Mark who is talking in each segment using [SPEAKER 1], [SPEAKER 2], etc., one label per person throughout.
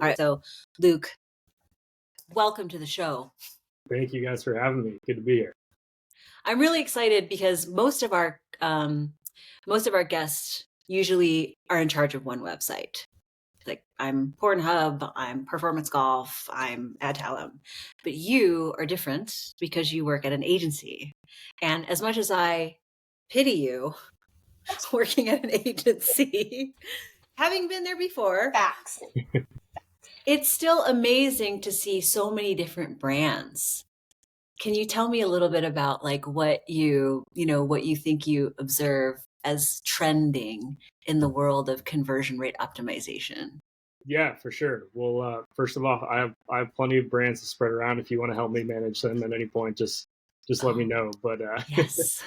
[SPEAKER 1] All right. So, Luke, welcome to the show.
[SPEAKER 2] Thank you guys for having me. Good to be here.
[SPEAKER 1] I'm really excited because most of our guests usually are in charge of one website. Like I'm Pornhub, I'm Performance Golf, I'm Adtalem. But you are different because you work at an agency. And as much as I pity you working at an agency, having been there before,
[SPEAKER 3] Facts.
[SPEAKER 1] it's still amazing to see so many different brands. Can you tell me a little bit about like what you think you observe as trending in the world of conversion rate optimization?
[SPEAKER 2] Yeah, for sure. Well, first of all, I have plenty of brands to spread around. If you want to help me manage them at any point, just let me know. But
[SPEAKER 1] yes.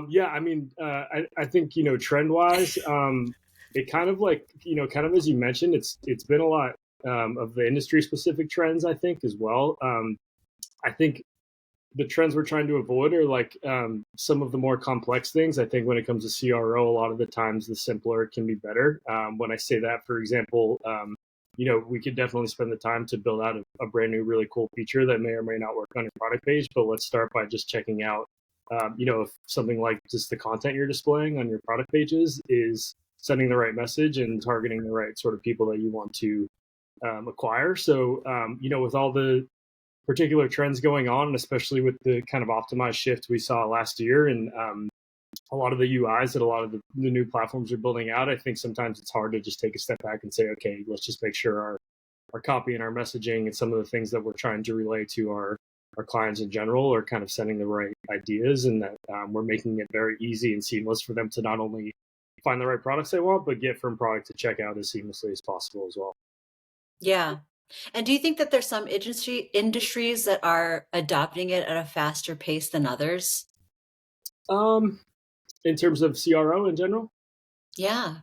[SPEAKER 2] yeah, I mean, I think trend wise, it kind of like kind of as you mentioned, it's been a lot of the industry specific trends. I think as well. I think the trends we're trying to avoid are like some of the more complex things. I think when it comes to CRO, a lot of the times the simpler can be better. When I say that, for example, we could definitely spend the time to build out a brand new, really cool feature that may or may not work on your product page. But let's start by just checking out, if something like just the content you're displaying on your product pages is sending the right message and targeting the right sort of people that you want to acquire. So, with all the particular trends going on, and especially with the kind of optimized shift we saw last year and a lot of the UIs that a lot of the new platforms are building out, I think sometimes it's hard to just take a step back and say, okay, let's just make sure our copy and our messaging and some of the things that we're trying to relay to our clients in general are kind of sending the right ideas, and that we're making it very easy and seamless for them to not only find the right products they want, but get from product to checkout as seamlessly as possible as well.
[SPEAKER 1] Yeah. And do you think that there's some industries that are adopting it at a faster pace than others?
[SPEAKER 2] In terms of CRO in general?
[SPEAKER 1] Yeah.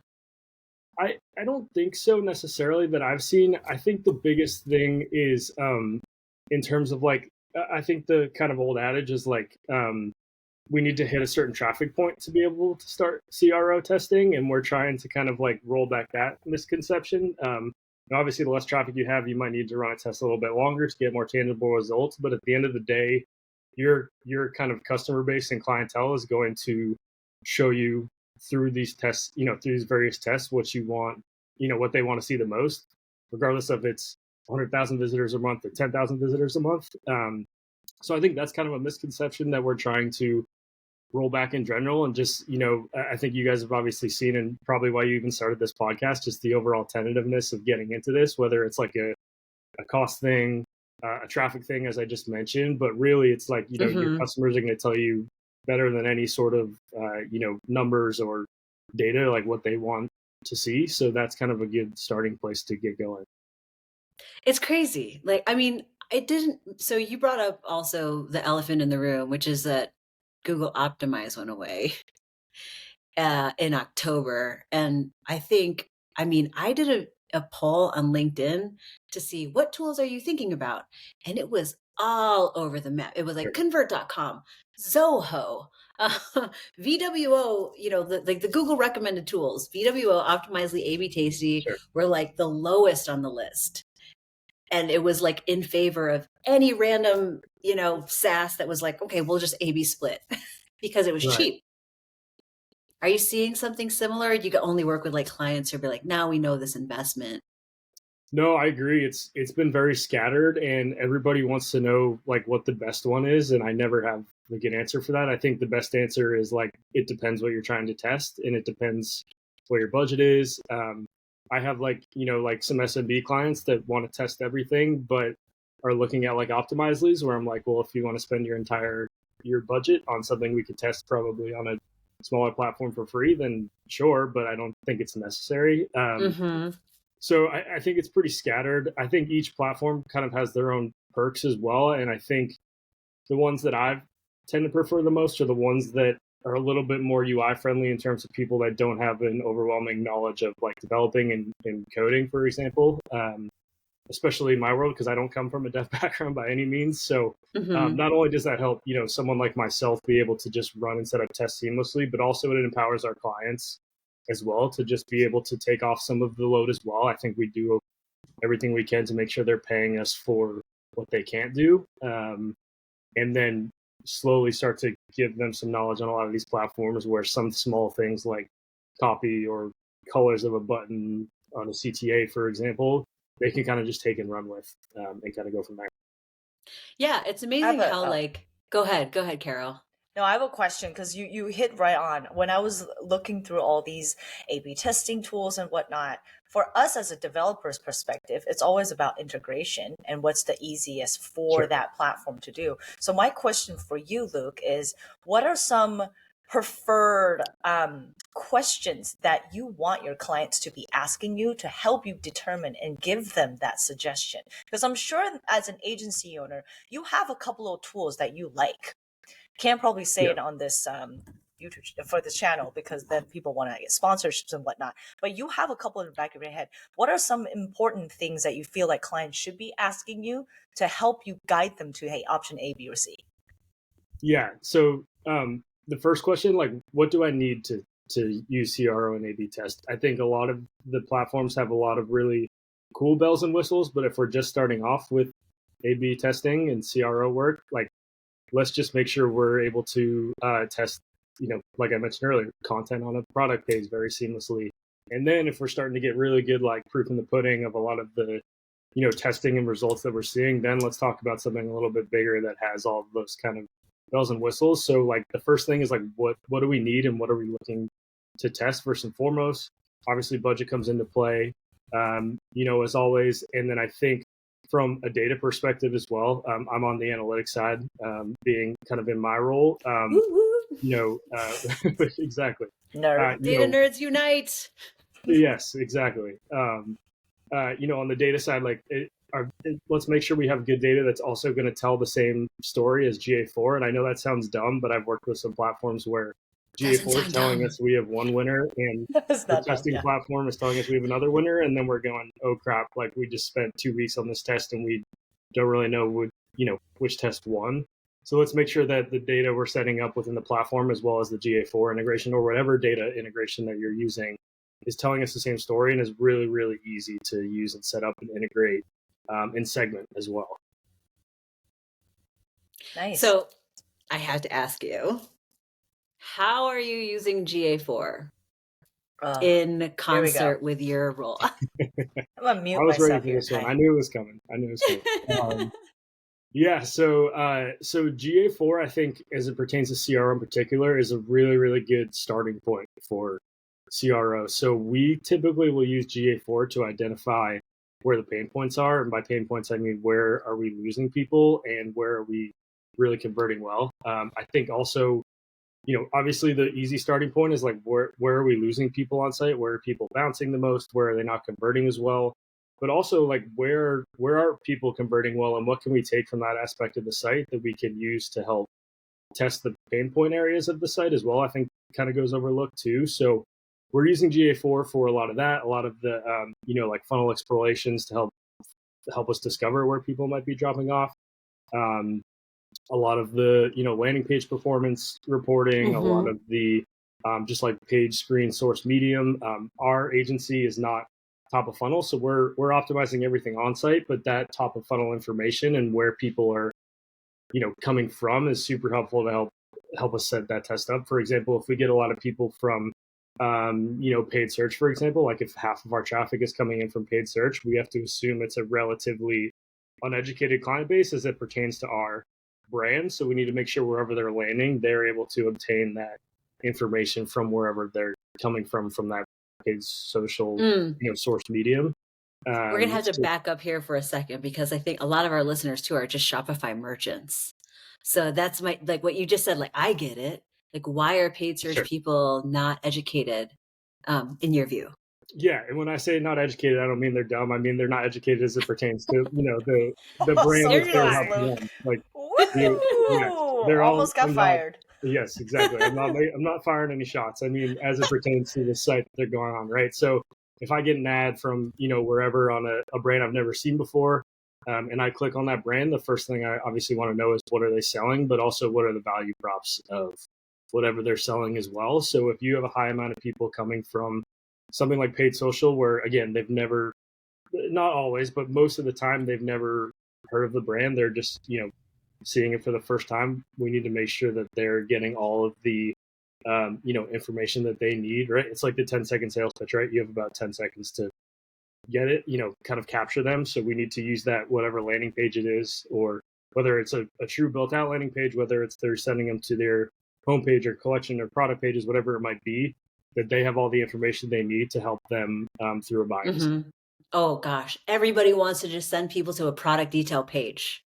[SPEAKER 2] I don't think so necessarily that I've seen. I think the biggest thing is in terms of like, I think the kind of old adage is like, we need to hit a certain traffic point to be able to start CRO testing. And we're trying to kind of like roll back that misconception. Obviously, the less traffic you have, you might need to run a test a little bit longer to get more tangible results. But at the end of the day, your kind of customer base and clientele is going to show you through these tests, through these various tests, what you want, what they want to see the most, regardless of it's 100,000 visitors a month or 10,000 visitors a month. So I think that's kind of a misconception that we're trying to roll back in general. And just, I think you guys have obviously seen, and probably why you even started this podcast, just the overall tentativeness of getting into this, whether it's like a cost thing, a traffic thing, as I just mentioned, but really it's like, your customers are going to tell you better than any sort of, numbers or data, like what they want to see. So that's kind of a good starting place to get going.
[SPEAKER 1] It's crazy. Like, I mean, so you brought up also the elephant in the room, which is that Google Optimize went away in October. And I did a poll on LinkedIn to see what tools are you thinking about? And it was all over the map. It was like convert.com, Zoho, VWO, the Google recommended tools, VWO, Optimizely, A/B Tasty were like the lowest on the list. And it was like in favor of any random, SaaS that was like, okay, we'll just A/B split because it was cheap. Are you seeing something similar? You can only work with like clients who be like, now we know this investment.
[SPEAKER 2] No, I agree. It's been very scattered, and everybody wants to know like what the best one is, and I never have a good answer for that. I think the best answer is like it depends what you're trying to test, and it depends what your budget is. I have like some SMB clients that want to test everything, but are looking at like Optimizely's, where I'm like, well, if you want to spend your budget on something we could test probably on a smaller platform for free, then sure, but I don't think it's necessary. So I think it's pretty scattered. I think each platform kind of has their own perks as well. And I think the ones that I tend to prefer the most are the ones that are a little bit more UI friendly in terms of people that don't have an overwhelming knowledge of like developing and coding, for example, especially in my world, because I don't come from a dev background by any means. So not only does that help, someone like myself be able to just run and set up tests seamlessly, but also it empowers our clients as well to just be able to take off some of the load as well. I think we do everything we can to make sure they're paying us for what they can't do. And then slowly start to give them some knowledge on a lot of these platforms where some small things like copy or colors of a button on a CTA, for example, they can kind of just take and run with and kind of go from there.
[SPEAKER 1] Yeah, it's
[SPEAKER 3] I have
[SPEAKER 1] amazing how like go ahead, Carol.
[SPEAKER 3] No, I have a question because you hit right on. When I was looking through all these A/B testing tools and whatnot, for us as a developer's perspective, it's always about integration and what's the easiest for
[SPEAKER 2] Sure.
[SPEAKER 3] that platform to do. So my question for you, Luke, is what are some preferred questions that you want your clients to be asking you to help you determine and give them that suggestion? Because I'm sure as an agency owner, you have a couple of tools that you like. Can't probably say
[SPEAKER 2] Yeah.
[SPEAKER 3] it on this YouTube for this channel because then people want to get sponsorships and whatnot. But you have a couple in the back of your head. What are some important things that you feel like clients should be asking you to help you guide them to, hey, option A, B, or C?
[SPEAKER 2] Yeah. So the first question, like, what do I need to use CRO and A/B test? I think a lot of the platforms have a lot of really cool bells and whistles, but if we're just starting off with A/B testing and CRO work, like, let's just make sure we're able to test, like I mentioned earlier, content on a product page very seamlessly. And then if we're starting to get really good, like proof in the pudding of a lot of the, testing and results that we're seeing, then let's talk about something a little bit bigger that has all of those kind of bells and whistles. So like the first thing is like, what do we need and what are we looking to test first and foremost? Obviously budget comes into play, as always. And then I think from a data perspective as well, I'm on the analytics side, being kind of in my role, exactly.
[SPEAKER 3] Nerd.
[SPEAKER 1] Data nerds unite.
[SPEAKER 2] Yes, exactly. On the data side, like let's make sure we have good data that's also going to tell the same story as GA4. And I know that sounds dumb, but I've worked with some platforms where GA4 is telling us we have one winner and the testing platform is telling us we have another winner. And then we're going, oh crap, like we just spent 2 weeks on this test and we don't really know which test won. So let's make sure that the data we're setting up within the platform, as well as the GA4 integration or whatever data integration that you're using, is telling us the same story and is really, really easy to use and set up and integrate and segment as well.
[SPEAKER 3] Nice.
[SPEAKER 1] So I have to ask you, how are you using GA4 in concert with your role?
[SPEAKER 3] I'm gonna mute
[SPEAKER 2] I was ready
[SPEAKER 3] myself
[SPEAKER 2] for
[SPEAKER 3] here.
[SPEAKER 2] this one. I knew it was coming. Yeah, so GA4, I think, as it pertains to CRO in particular, is a really, really good starting point for CRO. So we typically will use GA4 to identify where the pain points are. And by pain points, I mean, where are we losing people and where are we really converting well? I think also, obviously the easy starting point is like, where are we losing people on site? Where are people bouncing the most? Where are they not converting as well? But also like, where are people converting well? And what can we take from that aspect of the site that we can use to help test the pain point areas of the site as well? I think kind of goes overlooked too. So we're using GA4 for a lot of that, a lot of the, like funnel explorations to help us discover where people might be dropping off. A lot of the, landing page performance reporting, a lot of the, just like page screen source medium. Our agency is not top of funnel, so we're optimizing everything on site, but that top of funnel information and where people are, coming from is super helpful to help us set that test up. For example, if we get a lot of people from paid search, for example, like if half of our traffic is coming in from paid search, we have to assume it's a relatively uneducated client base as it pertains to our brand. So we need to make sure wherever they're landing, they're able to obtain that information from wherever they're coming from that paid social, source medium.
[SPEAKER 1] We're going to have to back up here for a second because I think a lot of our listeners too are just Shopify merchants. So that's like what you just said, like, I get it. Like, why are paid search people not educated in your view?
[SPEAKER 2] Yeah, and when I say not educated, I don't mean they're dumb. I mean they're not educated as it pertains to the brand that they're helping them. Like, they're
[SPEAKER 3] almost got fired.
[SPEAKER 2] Yes, exactly. I'm not firing any shots. I mean, as it pertains to the site that they're going on, right? So if I get an ad from wherever on a brand I've never seen before, and I click on that brand, the first thing I obviously want to know is what are they selling, but also what are the value props of whatever they're selling as well. So if you have a high amount of people coming from something like paid social, where again they've never not always, but most of the time they've never heard of the brand. They're just, seeing it for the first time. We need to make sure that they're getting all of the, information that they need, right? It's like the 10-second sales pitch, right? You have about 10 seconds to get it, kind of capture them. So we need to use that, whatever landing page it is, or whether it's a true built out landing page, whether it's they're sending them to their homepage or collection or product pages, whatever it might be, that they have all the information they need to help them through a buying decision.
[SPEAKER 1] Oh gosh, everybody wants to just send people to a product detail page.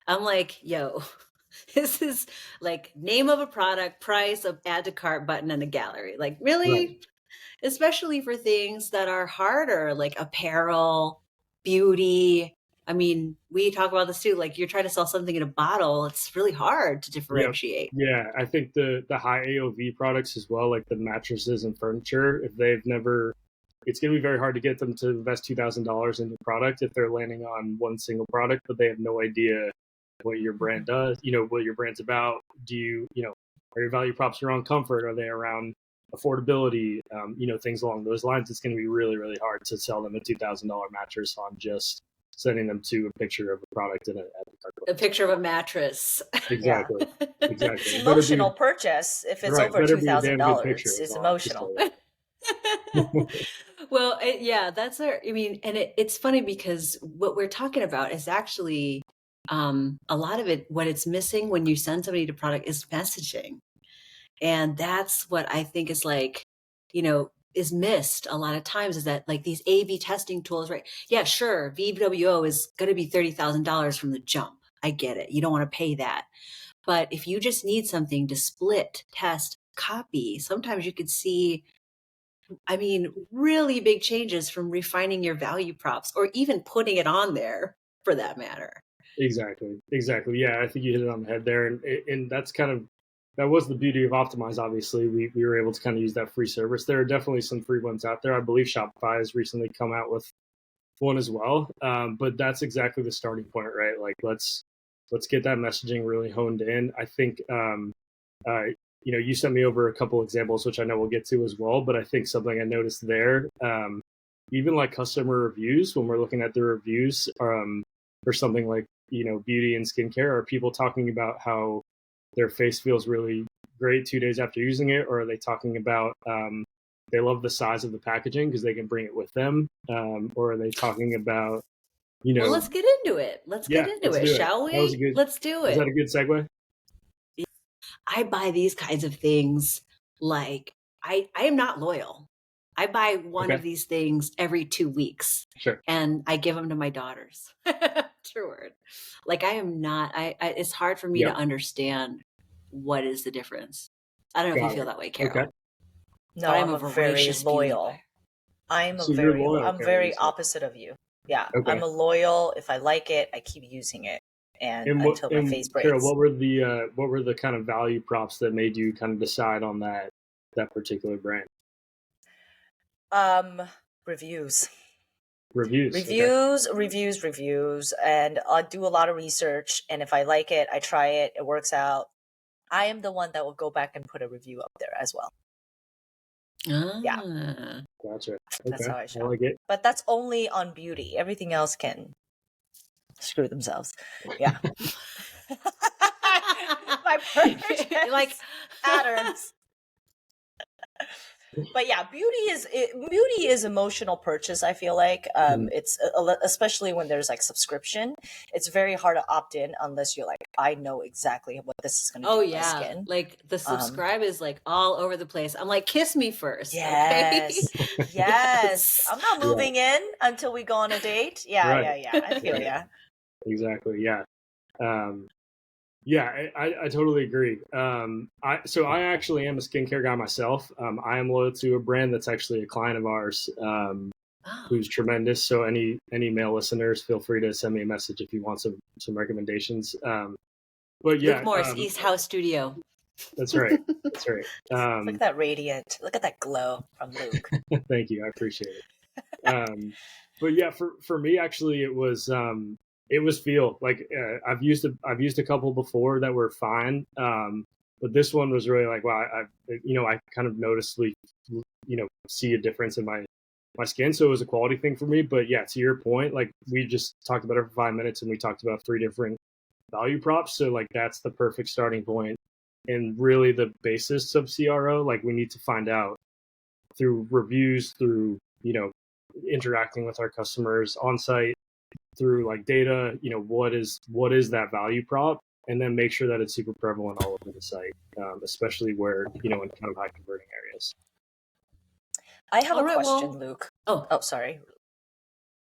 [SPEAKER 1] I'm like, yo, this is like name of a product, price, of add to cart button, and a gallery. Like, really?
[SPEAKER 2] Right.
[SPEAKER 1] Especially for things that are harder, like apparel, beauty. I mean, we talk about this too. Like, you're trying to sell something in a bottle, it's really hard to differentiate.
[SPEAKER 2] Yeah, I think the high AOV products as well, like the mattresses and furniture, if they've never, it's going to be very hard to get them to invest $2,000 in the product if they're landing on one single product, but they have no idea what your brand does, what your brand's about. Do you, are your value props around comfort? Are they around affordability? Things along those lines. It's going to be really, really hard to sell them a $2,000 mattress on just sending them to a picture of a product in
[SPEAKER 1] a picture of a mattress.
[SPEAKER 2] Exactly.
[SPEAKER 3] Yeah.
[SPEAKER 2] Exactly.
[SPEAKER 3] It's emotional purchase. If it's over $2,000, it's emotional.
[SPEAKER 1] Well, that's I mean, and it's funny because what we're talking about is actually a lot of it, what it's missing when you send somebody to product is messaging. And that's what I think is like, is missed a lot of times, is that like these A/B testing tools, right? Yeah, sure. VWO is going to be $30,000 from the jump. I get it. You don't want to pay that. But if you just need something to split, test, copy, sometimes you could see, I mean, really big changes from refining your value props or even putting it on there for that matter.
[SPEAKER 2] Exactly. Yeah, I think you hit it on the head there. And that's that was the beauty of Optimize. Obviously, we were able to kind of use that free service. There are definitely some free ones out there. I believe Shopify has recently come out with one as well. But that's exactly the starting point, right? Like, let's get that messaging really honed in. I think, you sent me over a couple examples, which I know we'll get to as well. But I think something I noticed there, even like customer reviews, when we're looking at the reviews for something like, beauty and skincare, are people talking about how their face feels really great 2 days after using it? Or are they talking about they love the size of the packaging because they can bring it with them? Or are they talking about,
[SPEAKER 1] Well, let's get into it. Let's get into it, shall we? Let's do it.
[SPEAKER 2] Is that a good segue?
[SPEAKER 1] I buy these kinds of things like I am not loyal. I buy one of these things every 2 weeks.
[SPEAKER 2] Sure.
[SPEAKER 1] And I give them to my daughters. True word. Like, I am not, it's hard for me to understand what is the difference. I don't know if you feel that way, Carol.
[SPEAKER 2] Okay.
[SPEAKER 3] No, I'm a very loyal. I'm very opposite of you. Yeah. Okay. I'm a loyal. If I like it, I keep using it. And until my face breaks.
[SPEAKER 2] Carol, what were the kind of value props that made you kind of decide on that particular brand?
[SPEAKER 3] Reviews.
[SPEAKER 2] Reviews,
[SPEAKER 3] and I do a lot of research. And if I like it, I try it, it works out, I am the one that will go back and put a review up there as well.
[SPEAKER 1] Yeah.
[SPEAKER 2] Gotcha. Okay.
[SPEAKER 3] That's how I shop.
[SPEAKER 2] I like it.
[SPEAKER 3] But that's only on beauty. Everything else can screw themselves. Yeah. My purchase like patterns. But yeah, beauty is emotional purchase. I feel like it's especially when there's like subscription. It's very hard to opt in unless you're like, I know exactly what this is going to do to my skin.
[SPEAKER 1] Like the subscribe is like all over the place. I'm like, kiss me first.
[SPEAKER 3] Yes, okay? Yes. I'm not moving in until we go on a date. Yeah, right. Yeah. I feel
[SPEAKER 2] Exactly. Yeah. Yeah, I totally agree. I actually am a skincare guy myself. I am loyal to a brand that's actually a client of ours, who's tremendous. So any male listeners, feel free to send me a message if you want some recommendations. But yeah,
[SPEAKER 1] Luke Morse, East House Studio.
[SPEAKER 2] That's right. That's right.
[SPEAKER 3] Look at that radiant. Look at that glow from Luke.
[SPEAKER 2] Thank you. I appreciate it. But yeah, for me, actually, it was feel like I've used a couple before that were fine, but this one was really like, wow, I kind of noticeably see a difference in my skin. So it was a quality thing for me. But yeah, to your point, like we just talked about it for 5 minutes and we talked about 3 different value props. So like that's the perfect starting point and really the basis of CRO. Like we need to find out through reviews, through, interacting with our customers on site, through like data, what is that value prop, and then make sure that it's super prevalent all over the site, especially where, in kind of high converting areas.
[SPEAKER 3] I have
[SPEAKER 1] All
[SPEAKER 3] a
[SPEAKER 1] right,
[SPEAKER 3] question,
[SPEAKER 1] well,
[SPEAKER 3] Luke.
[SPEAKER 1] oh,
[SPEAKER 3] Oh, sorry.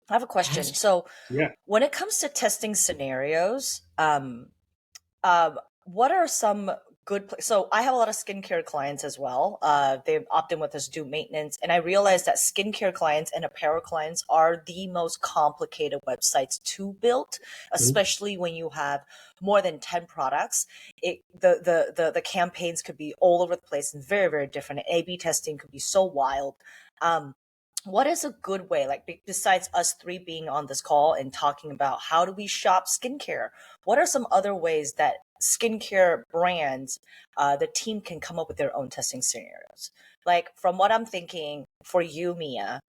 [SPEAKER 3] I have a question.
[SPEAKER 1] ask.
[SPEAKER 3] So
[SPEAKER 2] Yeah.
[SPEAKER 3] when it comes to testing scenarios, what are some good so I have a lot of skincare clients as well. They opt in with us to do maintenance, and I realize that skincare clients and apparel clients are the most complicated websites to build, especially when you have more than 10 products. The campaigns could be all over the place and very, very different. A/B testing could be so wild. What is a good way, like besides us 3 being on this call and talking about how do we shop skincare, what are some other ways that skincare brands, the team can come up with their own testing scenarios? Like from what I'm thinking for you, Mia,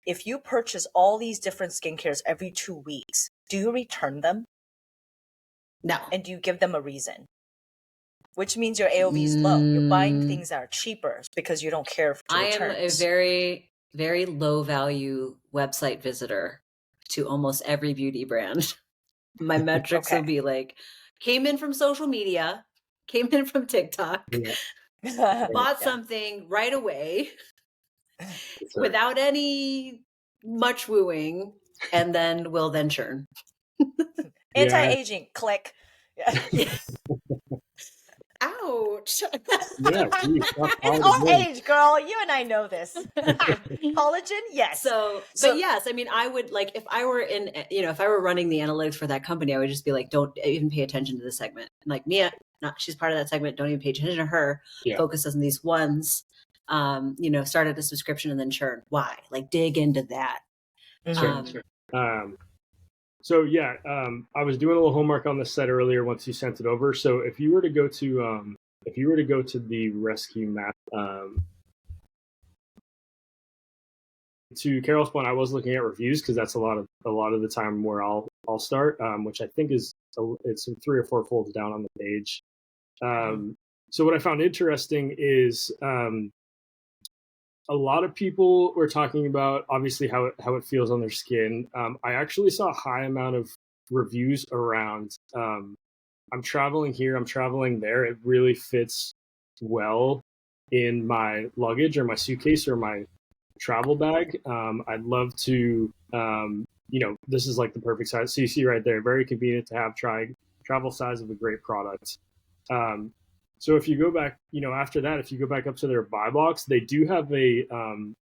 [SPEAKER 3] if you purchase all these different skincares every 2 weeks, do you return them?
[SPEAKER 1] No.
[SPEAKER 3] And do you give them a reason? Which means your AOV is low. You're buying
[SPEAKER 1] Mm,
[SPEAKER 3] things that are cheaper because you don't care to
[SPEAKER 1] I am a
[SPEAKER 3] returns.
[SPEAKER 1] very, very low value website visitor to almost every beauty brand. My metrics will
[SPEAKER 3] Okay.
[SPEAKER 1] be like, came in from social media, came in from TikTok,
[SPEAKER 2] Yeah.
[SPEAKER 1] bought
[SPEAKER 3] Yeah.
[SPEAKER 1] something right away
[SPEAKER 2] Sure.
[SPEAKER 1] without any much wooing, and then will then churn.
[SPEAKER 2] Yeah.
[SPEAKER 3] Anti-aging, click. Yeah.
[SPEAKER 1] Ouch.
[SPEAKER 2] Yeah. Geez, stop
[SPEAKER 3] It's
[SPEAKER 2] calling
[SPEAKER 3] all
[SPEAKER 2] it
[SPEAKER 3] age, girl. You and I know this. Collagen, yes.
[SPEAKER 1] So, but
[SPEAKER 3] So,
[SPEAKER 1] yes, I mean, I would like if I were in, if I were running the analytics for that company, I would just be like, don't even pay attention to this segment. Like Mia, not she's part of that segment. Don't even pay attention to her.
[SPEAKER 2] Yeah.
[SPEAKER 1] Focus on these ones. Start at a subscription and then churn. Why? Like dig into that.
[SPEAKER 2] Sure. So yeah, I was doing a little homework on this set earlier once you sent it over. So if you were to go to the rescue map, to Carol's point, I was looking at reviews because that's a lot of the time where I'll start, which I think is it's 3 or 4 folds down on the page. So what I found interesting is a lot of people were talking about obviously how it feels on their skin. I actually saw a high amount of reviews around I'm traveling here, I'm traveling there. It really fits well in my luggage or my suitcase or my travel bag. I'd love to, this is like the perfect size. So you see right there, very convenient to have travel size of a great product. So if you go back, after that, if you go back up to their buy box, they do have a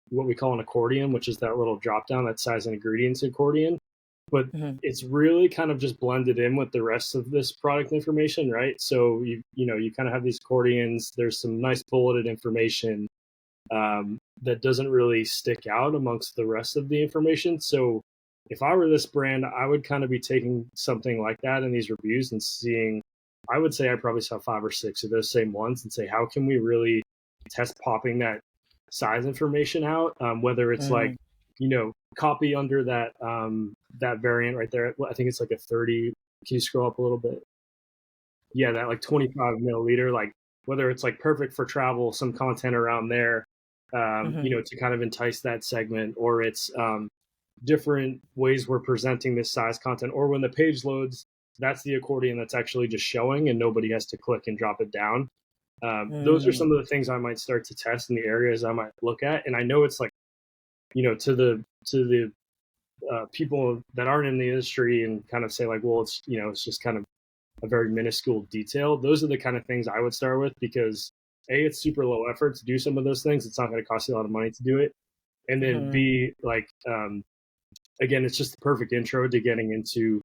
[SPEAKER 2] what we call an accordion, which is that little drop down, that size and ingredients accordion. But it's really kind of just blended in with the rest of this product information, right? So you kind of have these accordions. There's some nice bulleted information that doesn't really stick out amongst the rest of the information. So if I were this brand, I would kind of be taking something like that in these reviews and seeing, I would say I probably saw 5 or 6 of those same ones and say, how can we really test popping that size information out? Whether it's like, copy under that that variant right there. I think it's like a 30. Can you scroll up a little bit? Yeah, that like 25 milliliter, like whether it's like perfect for travel, some content around there, to kind of entice that segment, or it's different ways we're presenting this size content, or when the page loads, that's the accordion that's actually just showing and nobody has to click and drop it down. Those are some of the things I might start to test in the areas I might look at. And I know it's like, to the people that aren't in the industry and kind of say like, well, it's just kind of a very minuscule detail. Those are the kind of things I would start with because A, it's super low effort to do some of those things. It's not going to cost you a lot of money to do it. And then B, like, again, it's just the perfect intro to getting into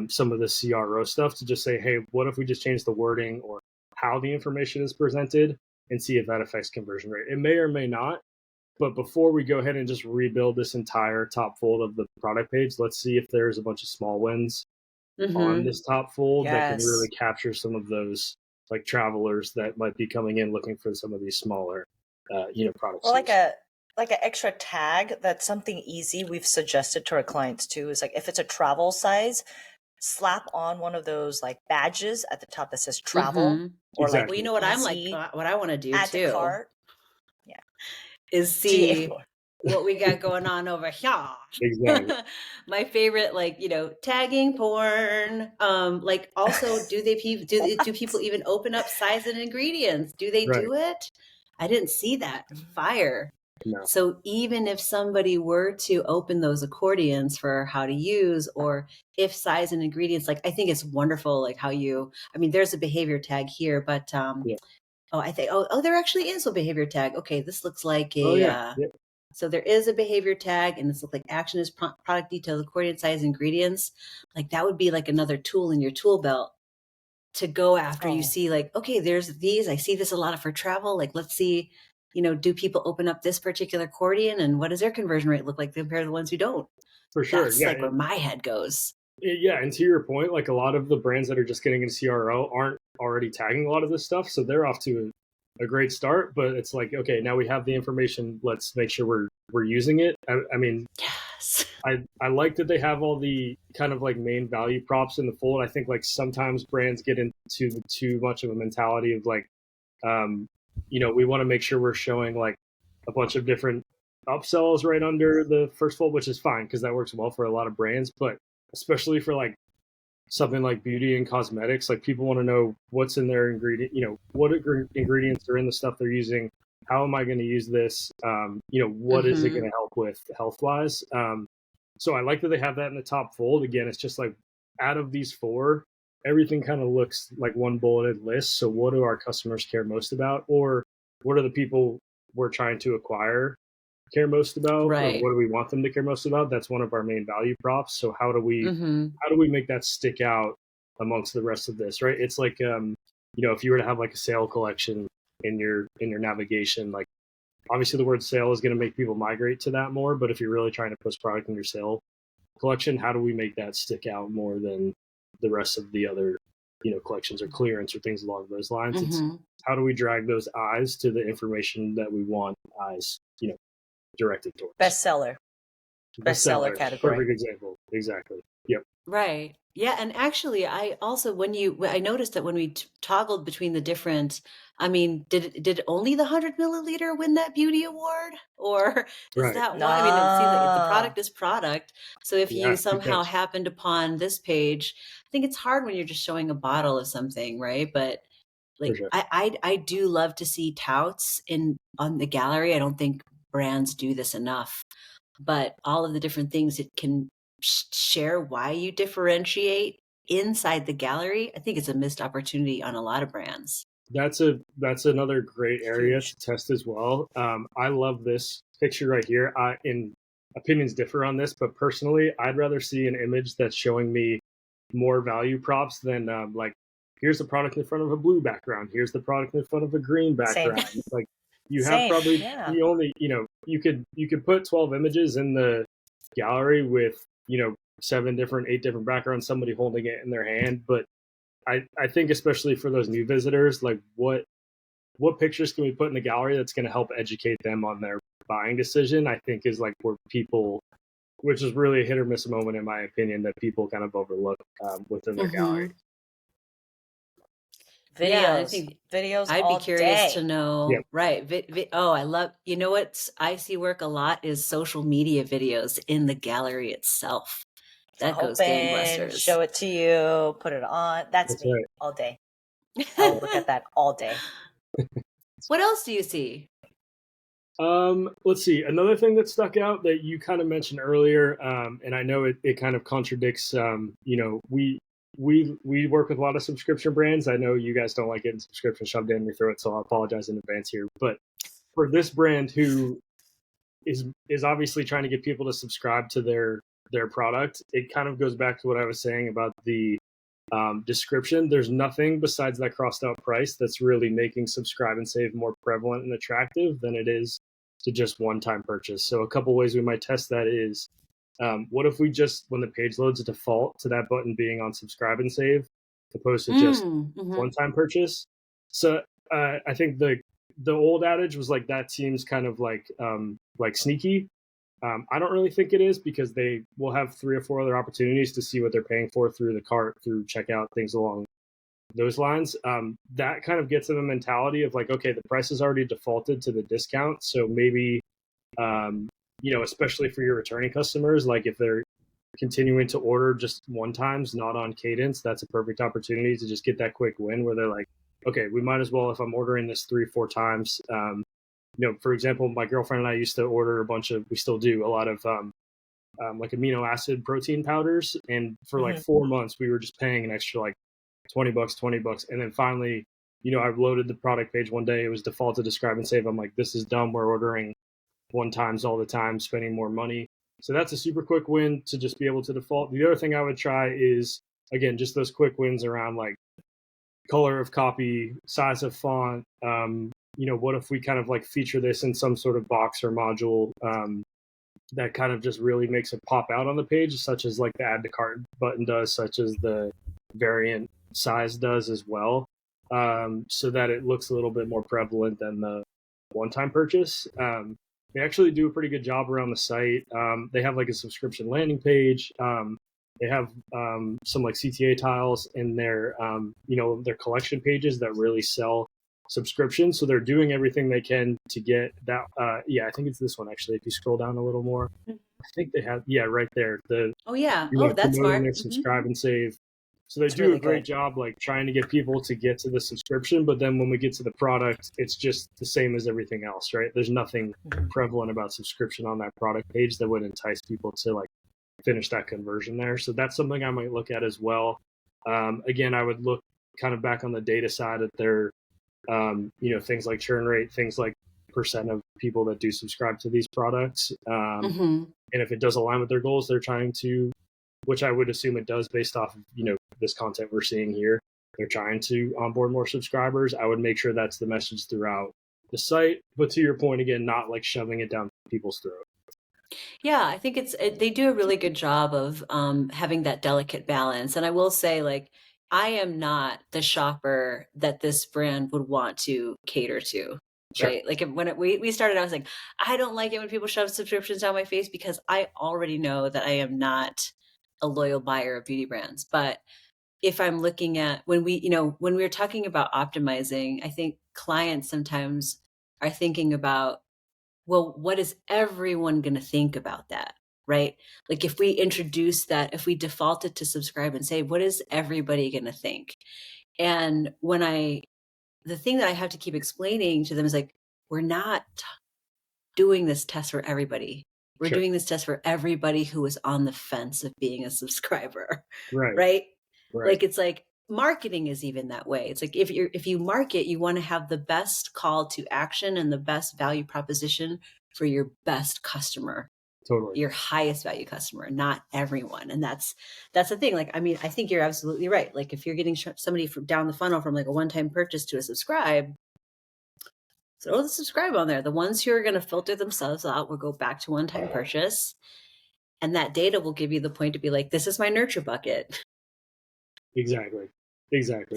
[SPEAKER 2] some of the CRO stuff to just say, hey, what if we just change the wording or how the information is presented and see if that affects conversion rate? It may or may not. But before we go ahead and just rebuild this entire top fold of the product page, let's see if there's a bunch of small wins on this top fold that can really capture some of those like travelers that might be coming in looking for some of these smaller, products.
[SPEAKER 3] Or like a like an extra tag, that's something easy we've suggested to our clients too, is like if it's a travel size, slap on one of those like badges at the top that says travel,
[SPEAKER 1] Mm-hmm.
[SPEAKER 3] or like
[SPEAKER 1] Well, you
[SPEAKER 2] Exactly.
[SPEAKER 1] know what I'm like,
[SPEAKER 3] easy,
[SPEAKER 1] what I want to do
[SPEAKER 3] add to
[SPEAKER 1] too
[SPEAKER 3] cart. Yeah.
[SPEAKER 1] is
[SPEAKER 3] GA
[SPEAKER 1] see
[SPEAKER 3] floor.
[SPEAKER 1] what we got going on over here.
[SPEAKER 2] Exactly.
[SPEAKER 1] My favorite, like, tagging porn. Like, also, do people even open up size and ingredients? Do they
[SPEAKER 2] Right.
[SPEAKER 1] do it? I didn't see that. Fire.
[SPEAKER 2] No.
[SPEAKER 1] So even if somebody were to open those accordions for how to use, or if size and ingredients, like, I think it's wonderful, like there's a behavior tag here, but
[SPEAKER 2] Yeah.
[SPEAKER 1] oh, I think, there actually is a behavior tag. Okay, this looks like
[SPEAKER 2] Oh yeah. Yeah.
[SPEAKER 1] so there is a behavior tag, and this looks like action is product details, accordion size, ingredients. Like that would be like another tool in your tool belt to go after. You
[SPEAKER 3] Oh,
[SPEAKER 1] see, like, okay, there's these. I see this a lot for travel. Like, let's see, do people open up this particular accordion, and what does their conversion rate look like compared to the ones who don't?
[SPEAKER 2] For sure.
[SPEAKER 1] That's
[SPEAKER 2] Yeah.
[SPEAKER 1] like where my head goes.
[SPEAKER 2] Yeah, and to your point, like a lot of the brands that are just getting into CRO aren't already tagging a lot of this stuff, so they're off to a great start. But it's like, okay, now we have the information. Let's make sure we're using it. I mean,
[SPEAKER 1] Yes.
[SPEAKER 2] I like that they have all the kind of like main value props in the fold. I think like sometimes brands get into too much of a mentality of like, um, we want to make sure we're showing like a bunch of different upsells right under the first fold, which is fine because that works well for a lot of brands, but especially for like something like beauty and cosmetics, like people want to know what's in their ingredient, what ingredients are in the stuff they're using. How am I going to use this? What is it going
[SPEAKER 1] Mm-hmm.
[SPEAKER 2] to help with health wise? So I like that they have that in the top fold. Again, it's just like out of these four, everything kind of looks like one bulleted list. So what do our customers care most about? Or what are the people we're trying to acquire care most about, or
[SPEAKER 1] Right.
[SPEAKER 2] what do we want them to care most about? That's one of our main value props. So
[SPEAKER 1] Mm-hmm.
[SPEAKER 2] how do we make that stick out amongst the rest of this, right? It's like if you were to have like a sale collection in your navigation, like obviously the word sale is going to make people migrate to that more, but if you're really trying to push product in your sale collection, how do we make that stick out more than the rest of the other collections or clearance or things along those lines? It's
[SPEAKER 1] Mm-hmm.
[SPEAKER 2] how do we drag those eyes to the information that we want eyes directed towards.
[SPEAKER 3] bestseller, bestseller
[SPEAKER 2] Bestseller,
[SPEAKER 3] category.
[SPEAKER 2] perfect example. Exactly. Yep.
[SPEAKER 1] Right. Yeah. And actually, I also, I noticed that when we toggled between the different, did only the 100 milliliter win that beauty award? Or is
[SPEAKER 2] Right.
[SPEAKER 1] that why? I mean, it seems like the
[SPEAKER 3] Nah.
[SPEAKER 1] product is product. So if
[SPEAKER 2] Yeah.
[SPEAKER 1] you
[SPEAKER 2] Good
[SPEAKER 1] somehow
[SPEAKER 2] catch.
[SPEAKER 1] happened upon this page, I think it's hard when you're just showing a bottle of something, right? But
[SPEAKER 2] For
[SPEAKER 1] like,
[SPEAKER 2] sure.
[SPEAKER 1] I do love to see touts on the gallery. I don't think brands do this enough, but all of the different things it can share why you differentiate inside the gallery. I think it's a missed opportunity on a lot of brands.
[SPEAKER 2] That's another great area
[SPEAKER 3] Huge.
[SPEAKER 2] to test as well. I love this picture right here. In opinions differ on this, but personally, I'd rather see an image that's showing me more value props than like here's the product in front of a blue background. Here's the product in front of a green
[SPEAKER 3] Same.
[SPEAKER 2] background. Like you have
[SPEAKER 3] Same.
[SPEAKER 2] probably
[SPEAKER 3] Yeah.
[SPEAKER 2] the only you could put 12 images in the gallery with 8 different backgrounds, somebody holding it in their hand, but I think especially for those new visitors, like what pictures can we put in the gallery that's going to help educate them on their buying decision? I think is like where people, which is really a hit or miss moment in my opinion, that people kind of overlook within their gallery.
[SPEAKER 1] Mm-hmm. Yeah, I
[SPEAKER 3] Videos.
[SPEAKER 1] think
[SPEAKER 3] Videos
[SPEAKER 1] I'd be
[SPEAKER 3] all
[SPEAKER 1] curious to
[SPEAKER 3] day.
[SPEAKER 2] Yeah,
[SPEAKER 1] know. Right. Oh, I love, what I see work a lot is social media videos in the gallery itself. That goes
[SPEAKER 3] Open,
[SPEAKER 1] gangbusters.
[SPEAKER 3] show it to you, put it on. That's
[SPEAKER 2] that's
[SPEAKER 3] me
[SPEAKER 2] right.
[SPEAKER 3] all day. I'll look at that all day.
[SPEAKER 1] What else do you see?
[SPEAKER 2] Let's see. Another thing that stuck out that you kind of mentioned earlier, and I know it kind of contradicts. We work with a lot of subscription brands. I know you guys don't like getting subscription shoved down your throat, so I apologize in advance here. But for this brand who is obviously trying to get people to subscribe to their product, it kind of goes back to what I was saying about the description. There's nothing besides that crossed out price that's really making subscribe and save more prevalent and attractive than it is to just one-time purchase. So a couple ways we might test that is, what if we just, when the page loads, default to that button being on subscribe and save, opposed to just
[SPEAKER 1] Mm-hmm.
[SPEAKER 2] one-time purchase? So I think the old adage was like, that seems kind of like sneaky. I don't really think it is, because they will have 3 or 4 other opportunities to see what they're paying for through the cart, through checkout, things along those lines. That kind of gets in the mentality of like, okay, the price is already defaulted to the discount. So maybe, especially for your returning customers, like if they're continuing to order just one times, not on cadence, that's a perfect opportunity to just get that quick win where they're like, okay, we might as well, if I'm ordering this 3-4 times, for example, my girlfriend and I used to order we still do a lot of like amino acid protein powders. And for like 4 months, we were just paying an extra like $20. And then finally, I loaded the product page one day. It was defaulted to Subscribe and Save. I'm like, this is dumb. We're ordering one times all the time, spending more money. So that's a super quick win to just be able to default. The other thing I would try is, again, just those quick wins around like color of copy, size of font. What if we kind of like feature this in some sort of box or module that kind of just really makes it pop out on the page, such as like the add to cart button does, such as the variant size does as well, so that it looks a little bit more prevalent than the one-time purchase. They actually do a pretty good job around the site. They have like a subscription landing page. They have some like CTA tiles in their their collection pages that really sell subscriptions. So they're doing everything they can to get that. I think it's this one actually. If you scroll down a little more, I think they have right there.
[SPEAKER 1] That's
[SPEAKER 2] promoting
[SPEAKER 1] smart.
[SPEAKER 2] their Subscribe and Save. So they do
[SPEAKER 3] really
[SPEAKER 2] a great
[SPEAKER 3] good.
[SPEAKER 2] job like trying to get people to get to the subscription, but then when we get to the product, it's just the same as everything else, right? There's nothing prevalent about subscription on that product page that would entice people to like finish that conversion there. So that's something I might look at as well. Again, I would look kind of back on the data side at their, things like churn rate, things like percent of people that do subscribe to these products. And if it does align with their goals, they're trying to, which I would assume it does based off of, this content we're seeing here. They're trying to onboard more subscribers. I would make sure that's the message throughout the site. But to your point, again, not like shoving it down people's throat.
[SPEAKER 1] Yeah, I think they do a really good job of having that delicate balance. And I will say, like, I am not the shopper that this brand would want to cater to.
[SPEAKER 2] Sure.
[SPEAKER 1] Right. Like we started, I was like, I don't like it when people shove subscriptions down my face because I already know that I am not a loyal buyer of beauty brands. But if I'm looking at when we're talking about optimizing, I think clients sometimes are thinking about, well, what is everyone going to think about that? Right. Like if we introduce that, if we default it to Subscribe and Save, what is everybody going to think? And the thing that I have to keep explaining to them is like, we're not doing this test for everybody. We're
[SPEAKER 2] Sure.
[SPEAKER 1] doing this test for everybody who is on the fence of being a subscriber.
[SPEAKER 2] Right.
[SPEAKER 1] Right.
[SPEAKER 2] Right.
[SPEAKER 1] Like it's like marketing is even that way. It's like if you market, you want to have the best call to action and the best value proposition for your best customer.
[SPEAKER 2] Totally.
[SPEAKER 1] Your highest value customer, not everyone. And that's the thing. Like, I mean, I think you're absolutely right. Like if you're getting somebody from down the funnel from like a one-time purchase to a subscribe, throw the subscribe on there. The ones who are going to filter themselves out will go back to one-time purchase. And that data will give you the point to be like, this is my nurture bucket.
[SPEAKER 2] Exactly.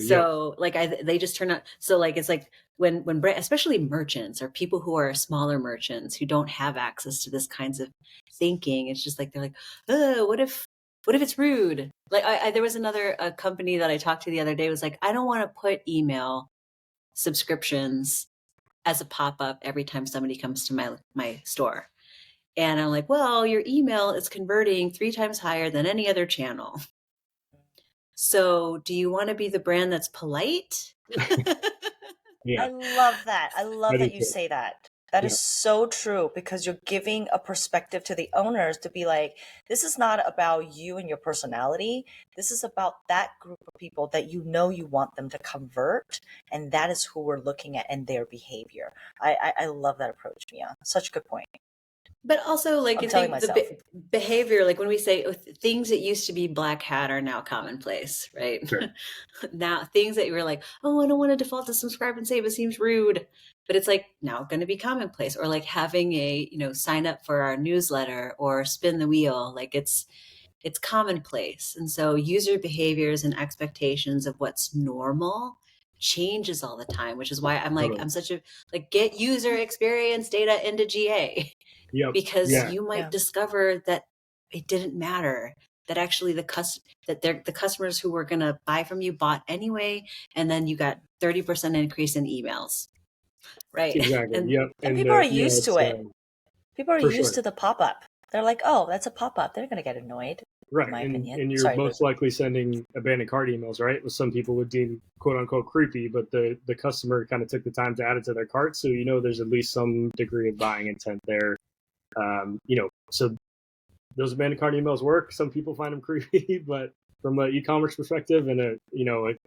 [SPEAKER 1] So like they just turn out. So like, it's like when especially merchants or people who are smaller merchants who don't have access to this kinds of thinking, it's just like, they're like, oh, what if it's rude? Like there was another company that I talked to the other day was like, I don't want to put email subscriptions as a pop-up every time somebody comes to my store. And I'm like, well, your email is converting 3 times higher than any other channel. So do you want to be the brand that's polite?
[SPEAKER 2] Yeah.
[SPEAKER 3] I love that. I love that you say that. That
[SPEAKER 2] Yeah.
[SPEAKER 3] is so true because you're giving a perspective to the owners to be like, this is not about you and your personality. This is about that group of people that you want them to convert. And that is who we're looking at and their behavior. I love that approach, Mia. Such a good point.
[SPEAKER 1] But also, like,
[SPEAKER 3] I'm
[SPEAKER 1] I
[SPEAKER 3] telling
[SPEAKER 1] think
[SPEAKER 3] myself.
[SPEAKER 1] the behavior, like when we say things that used to be black hat are now commonplace, right?
[SPEAKER 2] Sure.
[SPEAKER 1] Now, things that you were like, oh, I don't want to default to Subscribe and Save, it seems rude. But it's like now going to be commonplace. Or like having a, sign up for our newsletter or spin the wheel. Like it's commonplace. And so user behaviors and expectations of what's normal changes all the time, which is why I'm like,
[SPEAKER 2] Totally.
[SPEAKER 1] I'm such a, like, get user experience data into GA
[SPEAKER 2] Yep.
[SPEAKER 1] because
[SPEAKER 2] Yeah.
[SPEAKER 1] you might
[SPEAKER 3] Yeah.
[SPEAKER 1] discover that it didn't matter, that actually the customers who were going to buy from you bought anyway. And then you got 30% increase in emails. Right.
[SPEAKER 2] Exactly.
[SPEAKER 1] And
[SPEAKER 2] Yep.
[SPEAKER 3] And
[SPEAKER 2] And
[SPEAKER 3] people are
[SPEAKER 2] you know,
[SPEAKER 3] used to
[SPEAKER 2] it's
[SPEAKER 3] it. People are
[SPEAKER 2] for
[SPEAKER 3] used
[SPEAKER 2] sure.
[SPEAKER 3] to the pop-up. They're like, oh, that's a pop-up. They're going to get annoyed, in
[SPEAKER 2] Right.
[SPEAKER 3] my
[SPEAKER 2] And
[SPEAKER 3] opinion.
[SPEAKER 2] you're
[SPEAKER 3] Sorry, Luke.
[SPEAKER 2] most likely sending abandoned cart emails, right? Which some people would deem quote unquote creepy, but the customer kind of took the time to add it to their cart. So, you know, there's at least some degree of buying intent there. You know, so those abandoned cart emails work. Some people find them creepy, but from an e-commerce perspective and a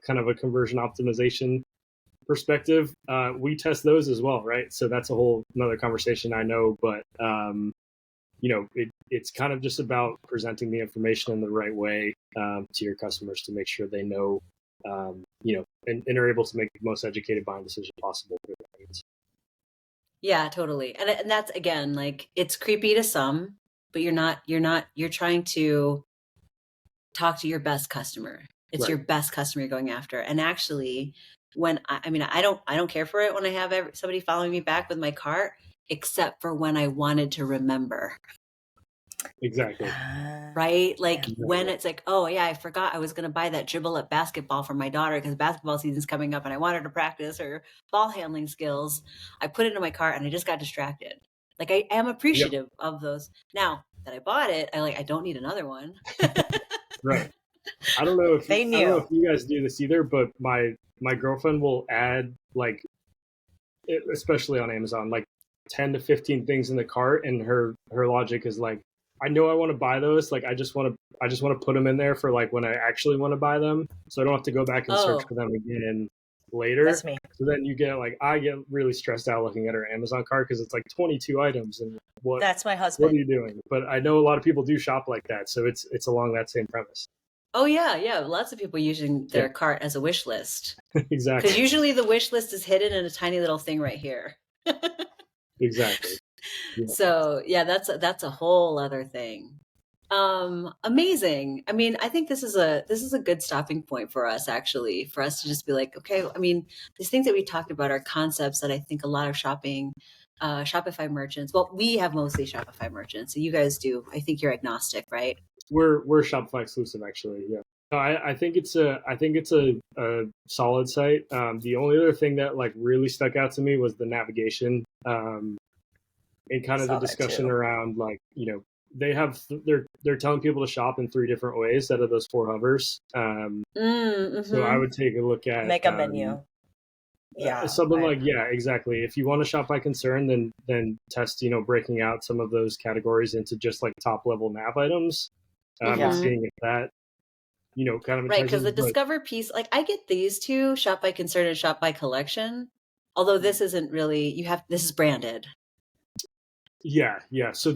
[SPEAKER 2] kind of a conversion optimization perspective, we test those as well, right? So that's a whole another conversation, I know, but you know, it's kind of just about presenting the information in the right way to your customers to make sure they know, you know, and are able to make the most educated buying decision possible for their audience.
[SPEAKER 1] yeah, totally. And that's, again, like, it's creepy to some, but you're trying to talk to your best customer. It's
[SPEAKER 2] Right.
[SPEAKER 1] your best customer you're going after. And actually, when I mean, I don't care for it when I have somebody following me back with my cart, except for when I wanted to remember.
[SPEAKER 2] Exactly.
[SPEAKER 1] Right? Like
[SPEAKER 3] Yeah.
[SPEAKER 1] when it's like, oh yeah, I forgot I was going to buy that dribble up basketball for my daughter because basketball season's coming up and I wanted to practice her ball handling skills. I put it in my cart and I just got distracted. Like, I am appreciative of those. Now that I bought it, I don't need another one.
[SPEAKER 2] Right. I don't know if
[SPEAKER 3] They
[SPEAKER 2] I don't know
[SPEAKER 3] knew.
[SPEAKER 2] if you guys do this either, but my girlfriend will add, like, especially on Amazon, like 10 to 15 things in the cart, and her logic is like, I know I want to buy those, like I just want to put them in there for like when I actually want to buy them, so I don't have to go back and search
[SPEAKER 1] Oh,
[SPEAKER 2] for them again later.
[SPEAKER 3] That's me.
[SPEAKER 2] So then you get, like, I get really stressed out looking at her Amazon cart because it's like 22 items, and
[SPEAKER 3] That's my
[SPEAKER 2] what are
[SPEAKER 3] husband.
[SPEAKER 2] you doing? But I know a lot of people do shop like that, so it's along that same premise.
[SPEAKER 1] oh yeah, yeah. Lots of people using their cart as a wish list.
[SPEAKER 2] Exactly.
[SPEAKER 1] Because usually the wish list is hidden in a tiny little thing right here.
[SPEAKER 2] Exactly. Yeah.
[SPEAKER 1] So yeah, that's a whole other thing. Amazing. I mean, I think this is a good stopping point for us, actually, for us to just be like, okay, I mean, these things that we talked about are concepts that I think a lot of Shopify merchants, well, we have mostly Shopify merchants, so you guys do. I think you're agnostic, right?
[SPEAKER 2] We're Shopify exclusive, actually. Yeah. No, I think it's a solid site. The only other thing that like really stuck out to me was the navigation, and kind of the
[SPEAKER 3] Saw that
[SPEAKER 2] discussion
[SPEAKER 3] too.
[SPEAKER 2] around, like, you know, they're telling people to shop in 3 different ways out of those 4 hovers. So I would take a look at
[SPEAKER 3] Make a menu. Yeah.
[SPEAKER 2] something
[SPEAKER 3] I
[SPEAKER 2] like,
[SPEAKER 3] agree.
[SPEAKER 2] yeah, exactly. If you want to shop by concern, then test, you know, breaking out some of those categories into just like top level nav items, and
[SPEAKER 3] Yeah.
[SPEAKER 2] seeing if that, you know, kind of
[SPEAKER 1] Right, because
[SPEAKER 2] entices.
[SPEAKER 1] the
[SPEAKER 2] But
[SPEAKER 1] Discover piece, like, I get these two, shop by concern and shop by collection. Although this isn't really, this is branded.
[SPEAKER 2] yeah, so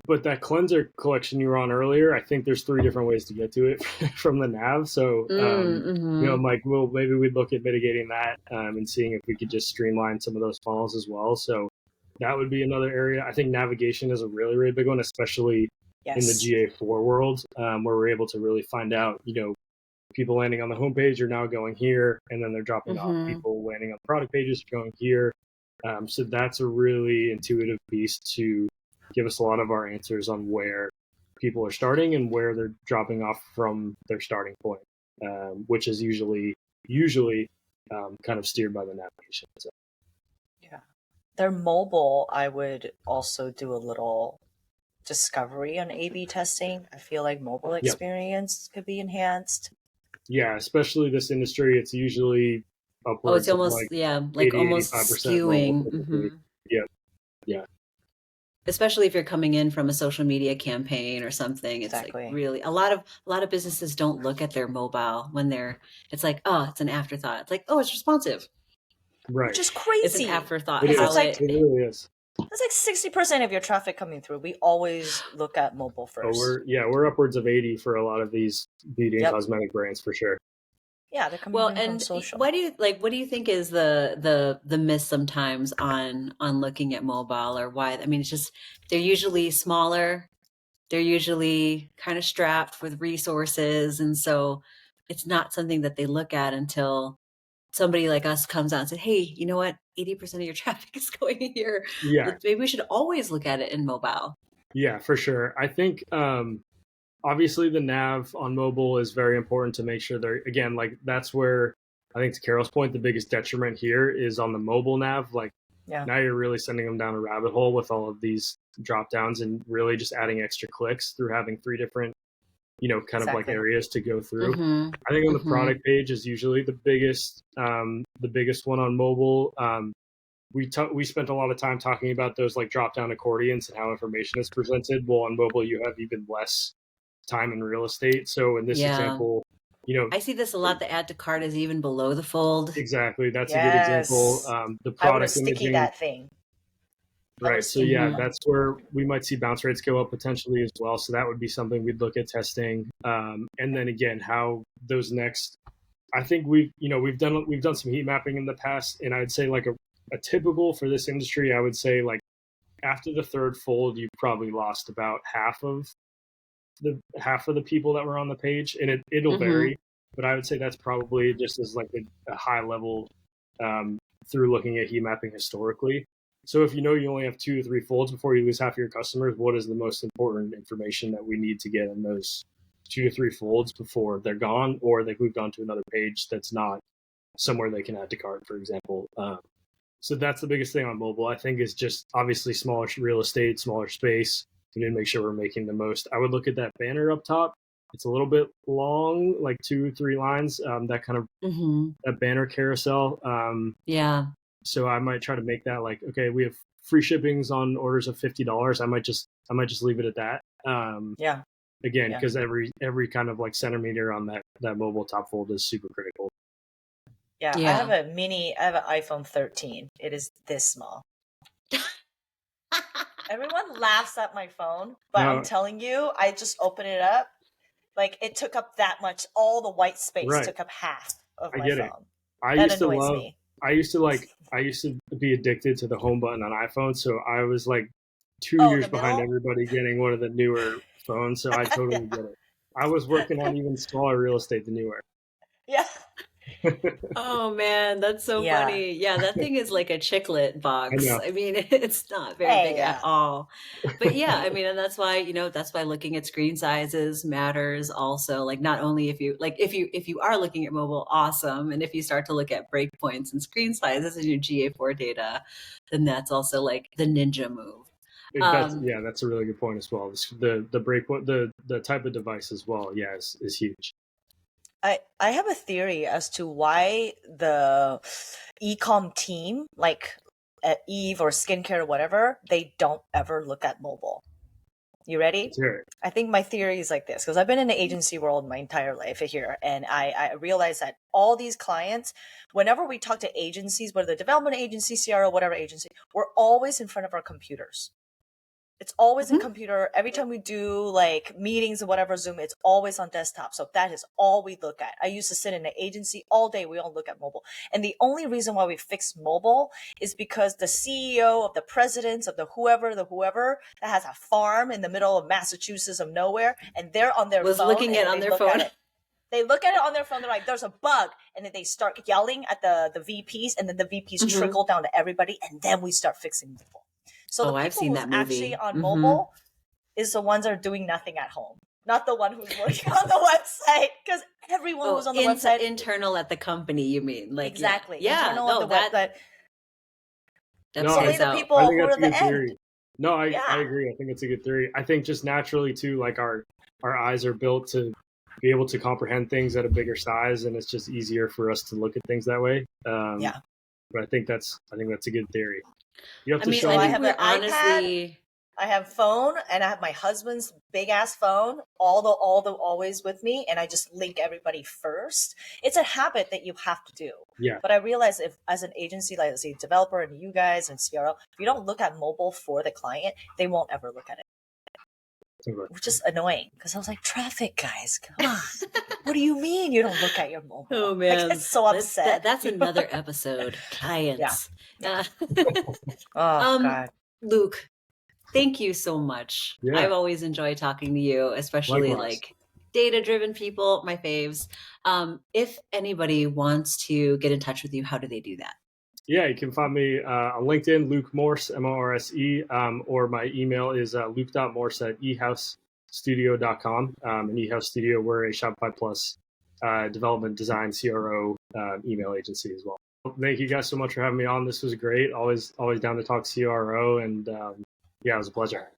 [SPEAKER 2] but that cleanser collection you were on earlier, I think there's 3 different ways to get to it from the nav. So, you know, I'm like, well, maybe we'd look at mitigating that, and seeing if we could just streamline some of those funnels as well. So that would be another area. I think navigation is a really, really big one, especially in the
[SPEAKER 3] Yes.
[SPEAKER 2] GA4 world, where we're able to really find out, you know, people landing on the homepage are now going here, and then they're dropping off. People landing on product pages are going here. So that's a really intuitive piece to give us a lot of our answers on where people are starting and where they're dropping off from their starting point, which is usually kind of steered by the navigation. So.
[SPEAKER 3] Yeah. Their mobile, I would also do a little discovery on A/B testing. I feel like mobile experience could be enhanced.
[SPEAKER 2] Yeah, especially this industry, it's usually
[SPEAKER 1] Oh, it's
[SPEAKER 2] upwards of
[SPEAKER 1] almost,
[SPEAKER 2] like
[SPEAKER 1] like
[SPEAKER 2] 80,
[SPEAKER 1] almost
[SPEAKER 2] 85% mobile
[SPEAKER 1] skewing.
[SPEAKER 2] typically. Yeah.
[SPEAKER 1] Especially if you're coming in from a social media campaign or something. It's
[SPEAKER 3] Exactly.
[SPEAKER 1] like really a lot of businesses don't look at their mobile when it's like, oh, it's an afterthought. It's like, oh, it's responsive.
[SPEAKER 2] Right.
[SPEAKER 3] Which is
[SPEAKER 1] It's
[SPEAKER 3] crazy.
[SPEAKER 1] an afterthought.
[SPEAKER 2] It is.
[SPEAKER 3] That's like,
[SPEAKER 2] It really is.
[SPEAKER 3] that's like 60% of your traffic coming through. We always look at mobile first.
[SPEAKER 2] We're upwards of 80 for a lot of these beauty and cosmetic brands, for sure.
[SPEAKER 3] Yeah, they're coming in from social.
[SPEAKER 1] What do you think is the miss sometimes on looking at mobile, or why? I mean, it's just they're usually smaller, they're usually kind of strapped with resources, and so it's not something that they look at until somebody like us comes out and said, hey, you know what? 80% of your traffic is going here.
[SPEAKER 2] Yeah.
[SPEAKER 1] Maybe we should always look at it in mobile.
[SPEAKER 2] Yeah, for sure. I think obviously the nav on mobile is very important to make sure they're, again, like that's where I think to Carol's point, the biggest detriment here is on the mobile nav. Like now you're really sending them down a rabbit hole with all of these drop downs and really just adding extra clicks through having 3 different, kind of like areas to go through. I think on the product page is usually the biggest one on mobile. We spent a lot of time talking about those like drop down accordions and how information is presented. Well, on mobile, you have even less time in real estate. So in this example,
[SPEAKER 1] I see this a lot. The add to cart is even below the fold.
[SPEAKER 2] Exactly. That's a good example. The product
[SPEAKER 3] imaging, that thing.
[SPEAKER 2] Right. So yeah, that's where we might see bounce rates go up potentially as well. So that would be something we'd look at testing. And then again, how those next, I think we've done some heat mapping in the past, and I'd say like a typical for this industry, I would say like after the 3rd fold, you've probably lost about half of the people that were on the page, and it'll vary, but I would say that's probably just as like a high level through looking at heat mapping historically. So if you only have 2 or 3 folds before you lose half of your customers, what is the most important information that we need to get in those 2 to 3 folds before they're gone, or they've moved on to another page that's not somewhere they can add to cart, for example. So that's the biggest thing on mobile, I think, is just obviously smaller real estate, smaller space. We need to make sure we're making the most. I would look at that banner up top. It's a little bit long, like 2-3 lines, that kind of that banner carousel. So I might try to make that like, okay, we have free shippings on orders of $50. I might just leave it at that. Again, because every kind of like centimeter on that mobile top fold is super critical.
[SPEAKER 3] I have an iPhone 13. It is this small. Everyone laughs at my phone, but I'm telling you, I just open it up. Like it took up that much. All the white space took up half of my phone. That annoys me.
[SPEAKER 2] I used to be addicted to the home button on iPhone, so I was like 2 years behind everybody getting one of the newer phones, so I totally get it. I was working on even smaller real estate than you were.
[SPEAKER 3] Yeah.
[SPEAKER 1] Oh man, that's so funny. Yeah, that thing is like a chiclet box. I mean, it's not very big at all. But yeah, I mean, and that's why, that's why looking at screen sizes matters also. Like not only if you are looking at mobile, awesome. And if you start to look at breakpoints and screen sizes in your GA4 data, then that's also like the ninja move.
[SPEAKER 2] That's a really good point as well. The breakpoint, the type of device as well, is huge.
[SPEAKER 3] I have a theory as to why the e-com team, like at Eve or skincare or whatever, they don't ever look at mobile. You ready?
[SPEAKER 2] Sure.
[SPEAKER 3] I think my theory is like this, because I've been in the agency world my entire life here, and I realize that all these clients, whenever we talk to agencies, whether the development agency, CRO, whatever agency, we're always in front of our computers. It's always in computer. Every time we do like meetings or whatever, Zoom, it's always on desktop. So that is all we look at. I used to sit in an agency all day. We all look at mobile. And the only reason why we fixed mobile is because the CEO of the presidents of the whoever that has a farm in the middle of Massachusetts of nowhere, and they're on their phone.
[SPEAKER 1] Looking at it on their phone.
[SPEAKER 3] They look at it on their phone. They're like, there's a bug. And then they start yelling at the VPs, and then the VPs trickle down to everybody. And then we start fixing mobile. So the people who's actually on mobile is the ones that are doing nothing at home, not the one who's working on the website. Because everyone who's on the website,
[SPEAKER 1] internal at the company, you mean? Like
[SPEAKER 3] exactly,
[SPEAKER 1] internal
[SPEAKER 3] at the website.
[SPEAKER 1] That's
[SPEAKER 3] only the people who are the end.
[SPEAKER 2] No, I agree. I think it's a good theory. I think just naturally too, like our eyes are built to be able to comprehend things at a bigger size, and it's just easier for us to look at things that way. But I think that's a good theory. You have to show.
[SPEAKER 3] I have an iPad, I have phone, and I have my husband's big ass phone, always with me, and I just link everybody first. It's a habit that you have to do.
[SPEAKER 2] Yeah.
[SPEAKER 3] But I realize if as an agency, like as a developer and you guys and CRO, if you don't look at mobile for the client, they won't ever look at it. Which is annoying because I was like, traffic, guys, come on. What do you mean you don't look at your mobile?
[SPEAKER 1] Oh man,
[SPEAKER 3] I get so upset.
[SPEAKER 1] That's another episode. Clients.
[SPEAKER 3] God.
[SPEAKER 1] Luke, thank you so much. I've always enjoyed talking to you, especially like data-driven people, my faves. If anybody wants to get in touch with you, how do they do that?
[SPEAKER 2] Yeah, you can find me on LinkedIn, Luke Morse, Morse, or my email is luke.morse@ehousestudio.com. And eHouse Studio, we're a Shopify Plus development design CRO email agency as well. Thank you guys so much for having me on. This was great. Always down to talk CRO, and yeah, it was a pleasure.